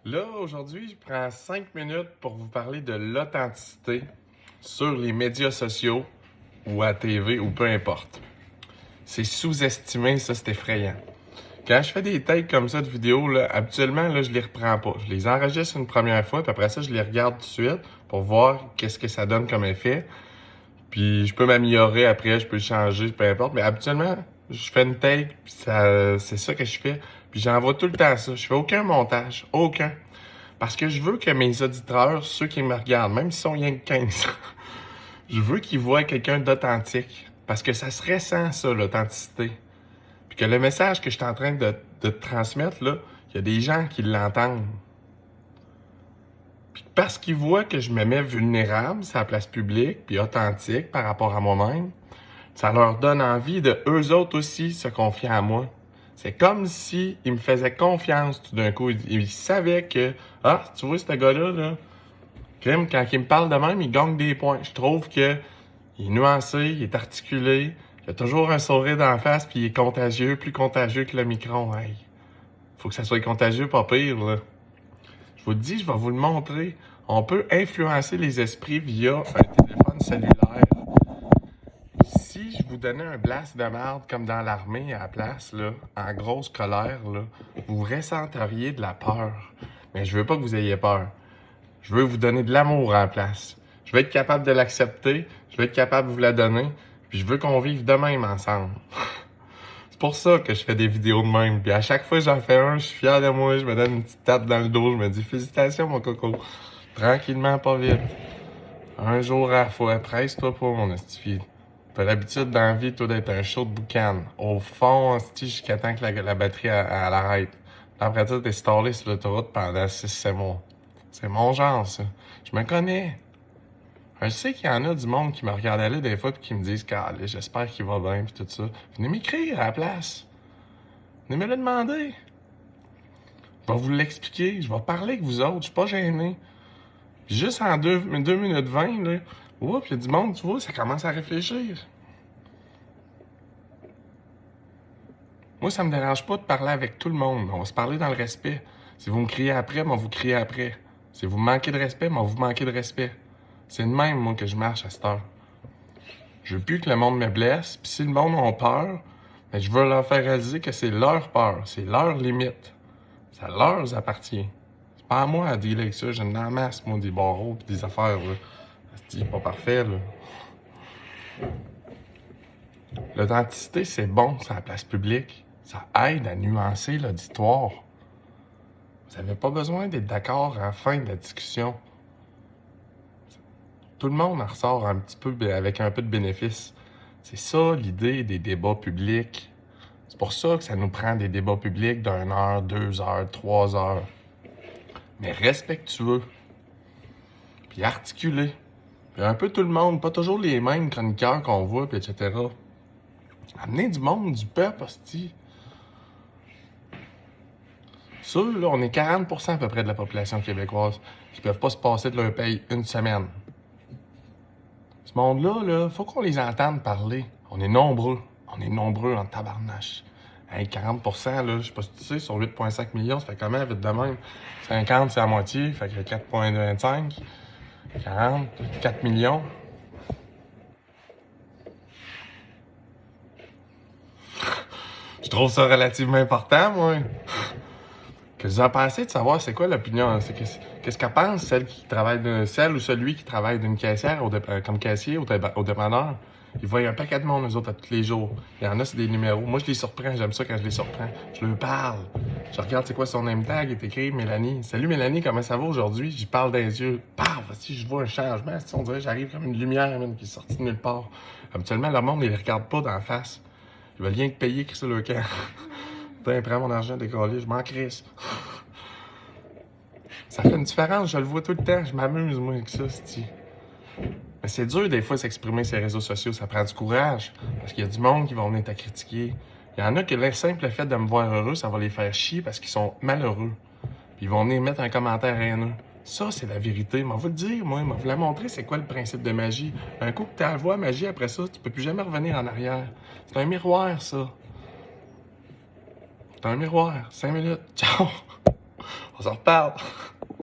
Là, aujourd'hui, je prends 5 minutes pour vous parler de l'authenticité sur les médias sociaux ou à TV ou peu importe. C'est sous-estimé, ça, c'est effrayant. Quand je fais des takes comme ça de vidéos, là, habituellement, là, je les reprends pas. Je les enregistre une première fois, puis après ça, je les regarde tout de suite pour voir qu'est-ce que ça donne comme effet. Puis je peux m'améliorer après, je peux le changer, peu importe. Mais habituellement, je fais une take, puis c'est ça que je fais. Puis j'envoie tout le temps ça. Je fais aucun montage, aucun. Parce que je veux que mes auditeurs, ceux qui me regardent, même s'ils sont rien que 15, je veux qu'ils voient quelqu'un d'authentique. Parce que ça serait sans ça, l'authenticité. Puis que le message que je suis en train de te transmettre, là, il y a des gens qui l'entendent. Puis parce qu'ils voient que je me mets vulnérable sur la place publique, puis authentique par rapport à moi-même, ça leur donne envie de eux autres aussi se confier à moi. C'est comme si ils me faisaient confiance tout d'un coup. Ils savaient que, ah, tu vois, ce gars-là, là, Crime, quand il me parle de même, il gagne des points. Je trouve que il est nuancé, il est articulé, il a toujours un sourire d'en face, puis il est contagieux, plus contagieux que le micron. Hey, faut que ça soit contagieux, pas pire, là. Je vous le dis, je vais vous le montrer. On peut influencer les esprits via un téléphone cellulaire. Si je vous donnais un blast de merde comme dans l'armée à la place, là, en grosse colère, là, vous ressenteriez de la peur. Mais je veux pas que vous ayez peur. Je veux vous donner de l'amour en place. Je veux être capable de l'accepter. Je veux être capable de vous la donner. Puis je veux qu'on vive de même ensemble. C'est pour ça que je fais des vidéos de même. Puis à chaque fois que j'en fais un, je suis fier de moi. Je me donne une petite tape dans le dos. Je me dis félicitations, mon coco. Tranquillement, pas vite. Un jour à la fois. Presse-toi pas, mon estifié. T'as l'habitude dans la vie, toi, d'être un show de boucan. Au fond, esti, jusqu'à temps que la batterie elle arrête. Après ça, t'es stallé sur l'autoroute pendant 6-7 mois. C'est mon genre, ça. Je me connais. Je sais qu'il y en a du monde qui me regarde aller des fois et qui me disent « j'espère qu'il va bien » puis tout ça. Venez m'écrire à la place. Venez me le demander. Je vais vous l'expliquer. Je vais parler avec vous autres. Je suis pas gêné. Puis juste en 2 minutes 20, là, oups, il y a du monde, tu vois, ça commence à réfléchir. Moi, ça me dérange pas de parler avec tout le monde. On va se parler dans le respect. Si vous me criez après, moi, vous criez après. Si vous me manquez de respect, moi, vous manquez de respect. C'est de même, moi, que je marche à cette heure. Je veux plus que le monde me blesse. Puis si le monde a peur, ben, je veux leur faire réaliser que c'est leur peur. C'est leur limite. Ça leur appartient. C'est pas à moi à dealer avec ça. J'ai une masse, moi, des barreaux pis des affaires, là. C'est pas parfait, là. L'authenticité, c'est bon sur la place publique. Ça aide à nuancer l'auditoire. Vous n'avez pas besoin d'être d'accord à la fin de la discussion. Tout le monde en ressort un petit peu avec un peu de bénéfice. C'est ça l'idée des débats publics. C'est pour ça que ça nous prend des débats publics d'1 heure, 2 heures, 3 heures. Mais respectueux. Puis articulé. Puis un peu tout le monde, pas toujours les mêmes chroniqueurs qu'on voit, puis etc. Amener du monde, du peuple, hostie. Ça, là, on est 40% à peu près de la population québécoise qui peuvent pas se passer de leur paye une semaine. Ce monde-là, là, faut qu'on les entende parler. On est nombreux. On est nombreux en tabarnache. Hey, 40%, là, je sais pas si tu sais, sur 8,5 millions, ça fait comment, vite de même? 50, c'est la moitié, fait que 4,25. 40, 4 millions. Je trouve ça relativement important, moi. Que vous en pensez de savoir c'est quoi l'opinion? Qu'est-ce qu'elle pense, celle ou celui qui travaille d'une caissière comme caissier au dépanneur? Ils voient un paquet de monde, eux autres, à tous les jours. Il y en a, c'est des numéros. Moi, je les surprends. J'aime ça quand je les surprends. Je leur parle. Je regarde c'est quoi son name tag. Il est écrit Mélanie. Salut Mélanie, comment ça va aujourd'hui? J'y parle dans les yeux. Paf! Si je vois un changement, on dirait que j'arrive comme une lumière même, qui est sortie de nulle part. Habituellement, le monde, il les regarde pas d'en face. Ils veulent rien que payer, crisser le camp. Putain, prends mon argent, décoller, je m'en crisse. Ça fait une différence, je le vois tout le temps. Je m'amuse, moi, avec ça, c'ti. Mais c'est dur, des fois, s'exprimer sur les réseaux sociaux. Ça prend du courage. Parce qu'il y a du monde qui va venir te critiquer. Il y en a que le simple fait de me voir heureux, ça va les faire chier parce qu'ils sont malheureux. Puis ils vont venir mettre un commentaire haineux. Ça, c'est la vérité. Mais on va le dire, moi. On va vous la montrer, c'est quoi le principe de magie. Un coup que tu as la voix magie, après ça, tu peux plus jamais revenir en arrière. C'est un miroir, ça. C'est un miroir. 5 minutes. Ciao! On s'en reparle.